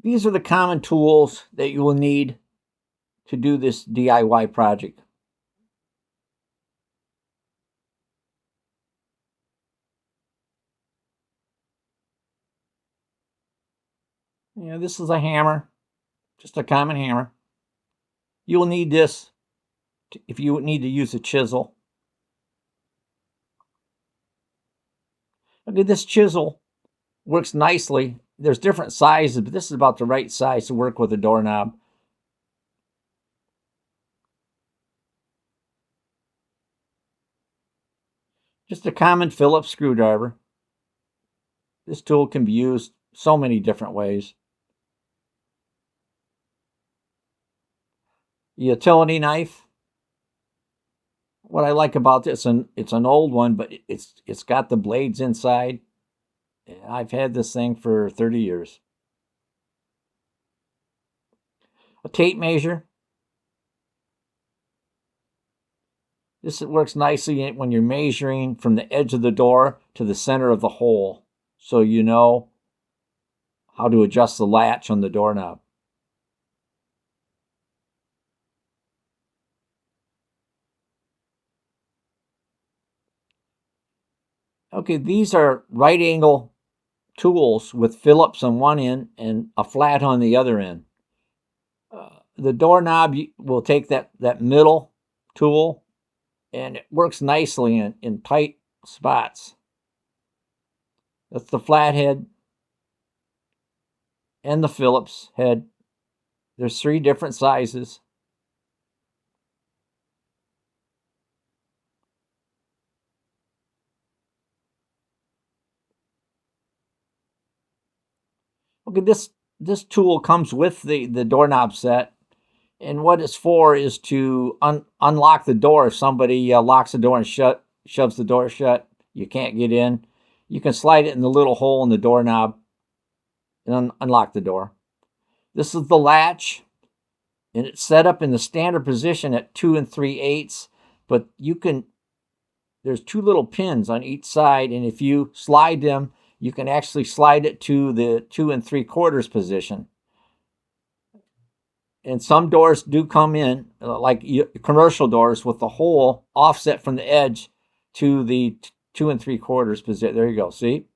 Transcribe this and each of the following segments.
These are the common tools that you will need to do this DIY project. This is a hammer, just a common hammer. You'll need this if you need to use a chisel. Okay, this chisel works nicely. There's different sizes, but this is about the right size to work with a doorknob. Just a common Phillips screwdriver. This tool can be used so many different ways. Utility knife. What I like about this, and it's an old one, but it's got the blades inside. I've had this thing for 30 years. A tape measure. This works nicely when you're measuring from the edge of the door to the center of the hole, so you know how to adjust the latch on the doorknob. Okay, these are right angle tools with Phillips on one end and a flat on the other end. The doorknob will take that middle tool, and it works nicely in tight spots. That's the flathead and the Phillips head. There's 3 different sizes. Okay, this tool comes with the doorknob set, and what it's for is to unlock the door. If somebody locks the door and shoves the door shut, you can't get in. You can slide it in the little hole in the doorknob and unlock the door. This is the latch, and it's set up in the standard position at 2 3/8, but there's 2 little pins on each side, and if you slide them, you can actually slide it to the 2 3/4 position. And some doors do come in, like commercial doors, with the hole offset from the edge to the 2 3/4 position. There you go. See,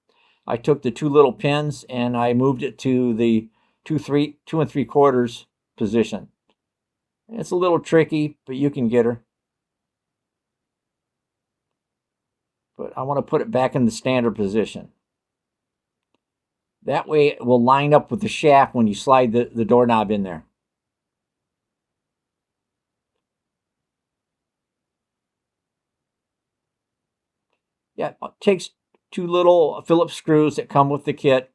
I took the 2 little pins and I moved it to the 2 3/4 position. It's a little tricky, but you can get her. But I want to put it back in the standard position. That way it will line up with the shaft when you slide the doorknob in there. Yeah, it takes 2 little Phillips screws that come with the kit.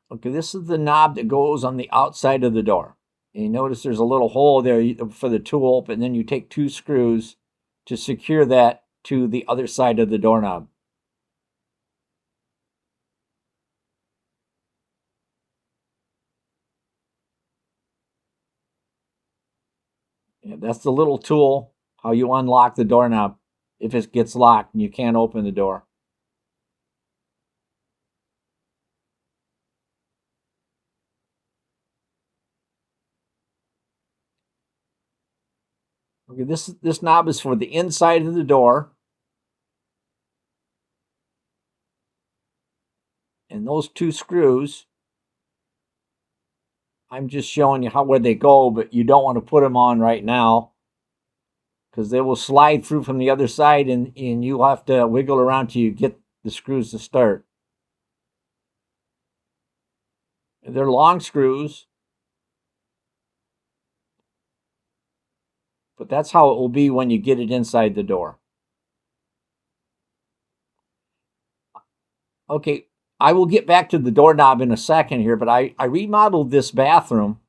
Okay, this is the knob that goes on the outside of the door. And you notice there's a little hole there for the tool, but then you take 2 screws to secure that to the other side of the doorknob. Yeah, that's the little tool, how you unlock the doorknob if it gets locked and you can't open the door. Okay, this knob is for the inside of the door. And those 2 screws, I'm just showing you where they go, but you don't want to put them on right now because they will slide through from the other side, and you'll have to wiggle around till you get the screws to start. They're long screws, but that's how it will be when you get it inside the door. Okay, I will get back to the doorknob in a second here, but I remodeled this bathroom,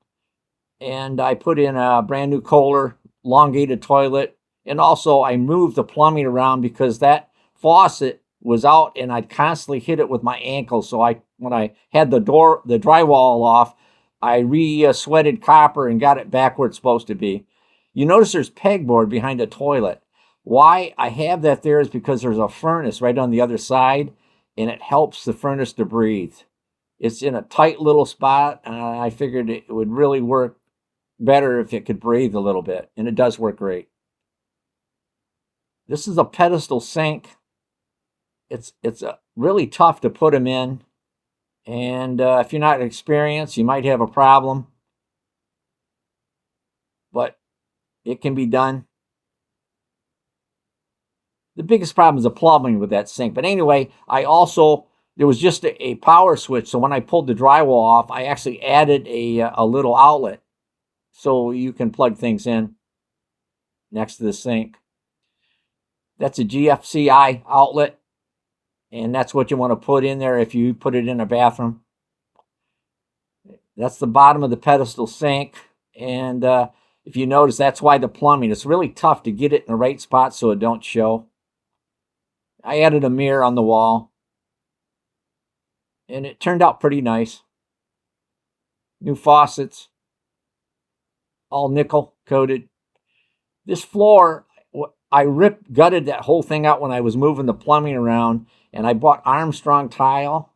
and I put in a brand new Kohler, elongated toilet, and also I moved the plumbing around because that faucet was out, and I'd constantly hit it with my ankle. So when I had the drywall off, I sweated copper and got it back where it's supposed to be. You notice there's pegboard behind the toilet. Why I have that there is because there's a furnace right on the other side, and it helps the furnace to breathe. It's in a tight little spot, and I figured it would really work better if it could breathe a little bit, and it does work great. This is a pedestal sink. It's really tough to put them in, and if you're not experienced, you might have a problem, but it can be done. The biggest problem is the plumbing with that sink. But anyway, there was just a power switch. So when I pulled the drywall off, I actually added a little outlet so you can plug things in next to the sink. That's a GFCI outlet, and that's what you want to put in there if you put it in a bathroom. That's the bottom of the pedestal sink, and if you notice, that's why the plumbing, it's really tough to get it in the right spot so it don't show. I added a mirror on the wall, and it turned out pretty nice. New faucets, all nickel coated. This floor, I gutted that whole thing out when I was moving the plumbing around, and I bought Armstrong tile.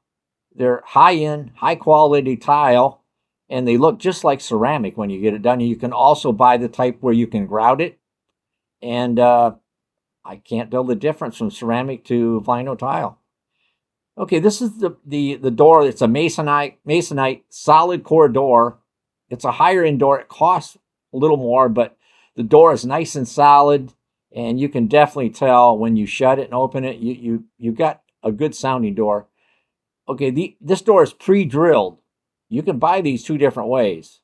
They're high-end, high-quality tile, and they look just like ceramic when you get it done. You can also buy the type where you can grout it, and I can't tell the difference from ceramic to vinyl tile. Okay, this is the door. It's a Masonite solid core door. It's a higher end door. It costs a little more, but the door is nice and solid, and you can definitely tell when you shut it and open it, you got a good sounding door. Okay, this door is pre-drilled. You can buy these two different ways.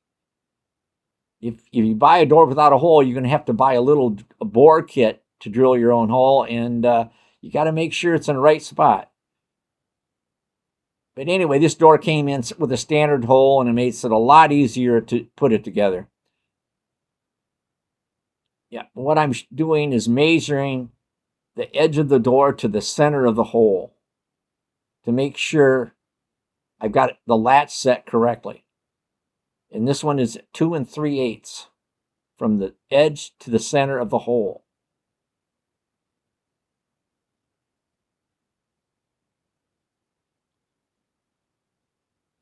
If you buy a door without a hole, you're going to have to buy a bore kit to drill your own hole, and you got to make sure it's in the right spot. But anyway, this door came in with a standard hole, and it makes it a lot easier to put it together. Yeah, what I'm doing is measuring the edge of the door to the center of the hole to make sure I've got the latch set correctly. And this one is 2 3/8 from the edge to the center of the hole.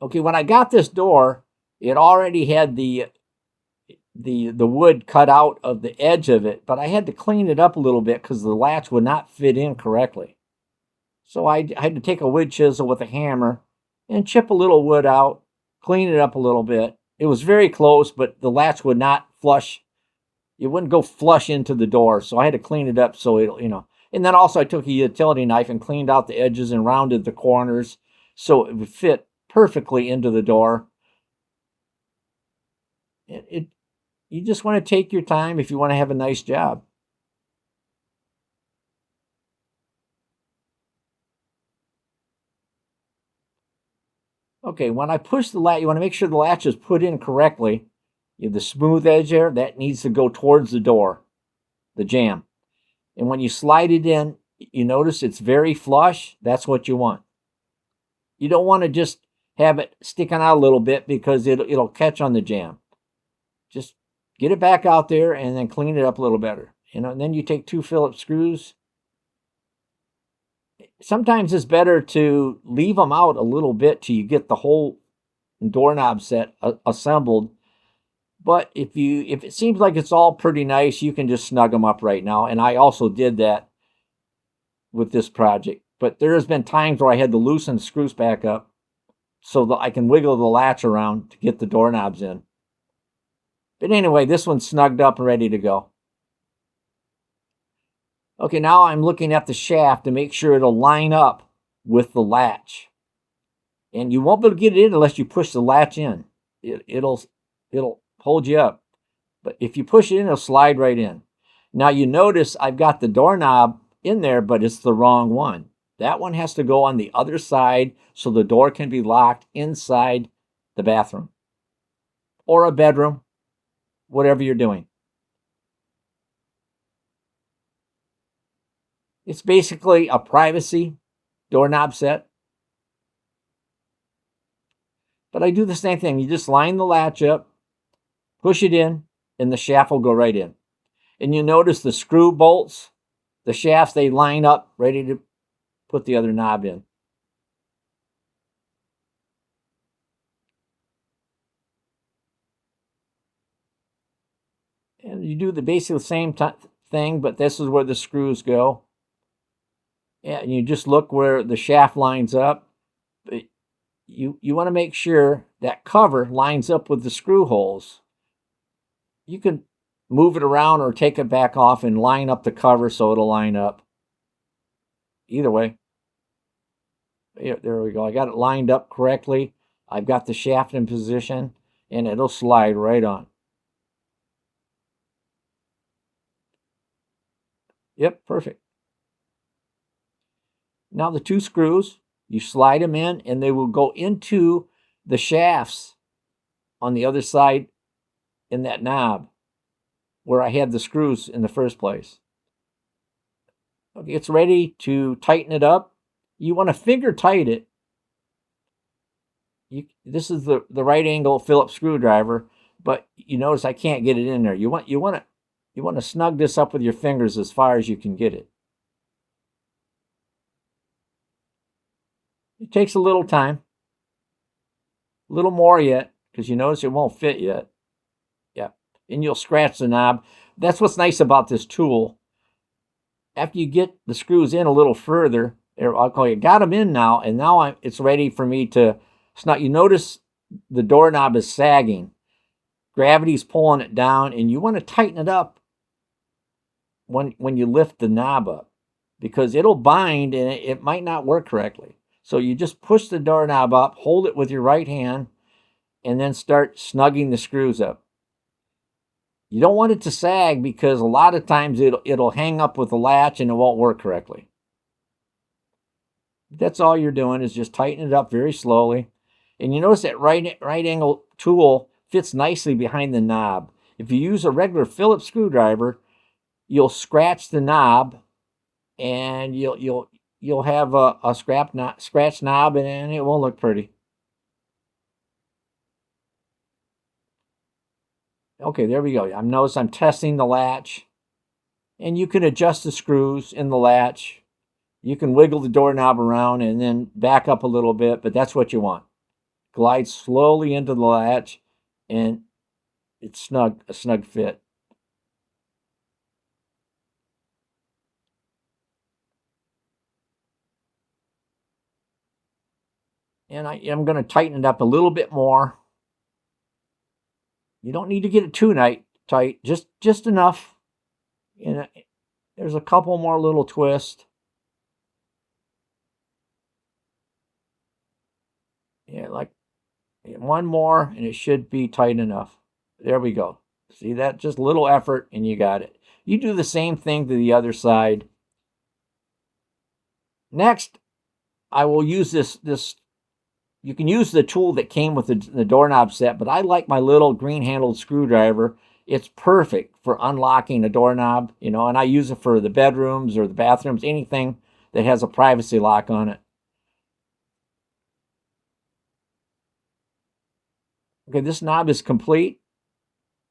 Okay, when I got this door, it already had the wood cut out of the edge of it, but I had to clean it up a little bit because the latch would not fit in correctly. So I had to take a wood chisel with a hammer and chip a little wood out, clean it up a little bit. It was very close, but the latch would not flush. It wouldn't go flush into the door, so I had to clean it up so it, And then also I took a utility knife and cleaned out the edges and rounded the corners so it would fit perfectly into the door. You just want to take your time if you want to have a nice job. Okay, when I push the latch, you want to make sure the latch is put in correctly. You have the smooth edge there, that needs to go towards the door, the jamb. And when you slide it in, you notice it's very flush. That's what you want. You don't want to just have it sticking out a little bit because it'll catch on the jamb. Just get it back out there and then clean it up a little better. And then you take 2 Phillips screws. Sometimes it's better to leave them out a little bit till you get the whole doorknob set assembled. But if it seems like it's all pretty nice, you can just snug them up right now. And I also did that with this project. But there has been times where I had to loosen the screws back up so that I can wiggle the latch around to get the doorknobs in. But anyway, this one's snugged up and ready to go. Okay, now I'm looking at the shaft to make sure it'll line up with the latch. And you won't be able to get it in unless you push the latch in. It'll hold you up. But if you push it in, it'll slide right in. Now you notice I've got the doorknob in there, but it's the wrong one. That one has to go on the other side so the door can be locked inside the bathroom or a bedroom, whatever you're doing. It's basically a privacy doorknob set. But I do the same thing. You just line the latch up, push it in, and the shaft will go right in. And you notice the screw bolts, the shafts, they line up ready to put the other knob in. And you do the basically the same thing, but this is where the screws go. And you just look where the shaft lines up. But you want to make sure that cover lines up with the screw holes. You can move it around or take it back off and line up the cover so it'll line up. Either way. There we go. I got it lined up correctly. I've got the shaft in position, and it'll slide right on. Yep, perfect. Now the two screws, you slide them in, and they will go into the shafts on the other side in that knob where I had the screws in the first place. Okay, it's ready to tighten it up. You want to finger tight it. This is the right angle Phillips screwdriver, but you notice I can't get it in there. You want to snug this up with your fingers as far as you can get it. It takes a little time, a little more yet, because you notice it won't fit yet. Yeah, and you'll scratch the knob. That's what's nice about this tool. After you get the screws in a little further, I'll call you, got them in now, and now it's ready for me to snug. You notice the doorknob is sagging. Gravity's pulling it down, and you want to tighten it up when you lift the knob up, because it'll bind and it might not work correctly. So you just push the doorknob up, hold it with your right hand, and then start snugging the screws up. You don't want it to sag because a lot of times it'll hang up with the latch and it won't work correctly. That's all you're doing is just tighten it up very slowly. And you notice that right angle tool fits nicely behind the knob. If you use a regular Phillips screwdriver, you'll scratch the knob, and you'll have a scratch knob, and it won't look pretty. Okay, there we go. Notice I'm testing the latch, and you can adjust the screws in the latch. You can wiggle the doorknob around and then back up a little bit, but that's what you want. Glide slowly into the latch, and it's a snug fit. And I am going to tighten it up a little bit more. You don't need to get it too tight, just enough. And there's a couple more little twists. Yeah, like one more, and it should be tight enough. There we go. See that? Just a little effort, and you got it. You do the same thing to the other side. Next, I will use this. You can use the tool that came with the doorknob set, but I like my little green-handled screwdriver. It's perfect for unlocking a doorknob, and I use it for the bedrooms or the bathrooms, anything that has a privacy lock on it. Okay, this knob is complete,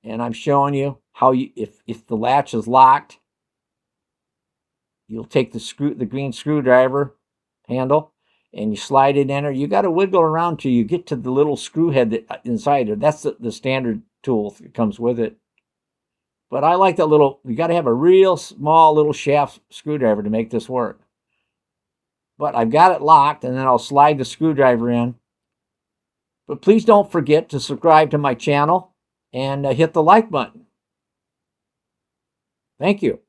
and I'm showing you how if the latch is locked, you'll take the green screwdriver handle, and you slide it in there. You got to wiggle around till you get to the little screw head that inside there. That's the standard tool that comes with it. But I like that little, you got to have a real small little shaft screwdriver to make this work. But I've got it locked, and then I'll slide the screwdriver in. But please don't forget to subscribe to my channel and hit the like button. Thank you.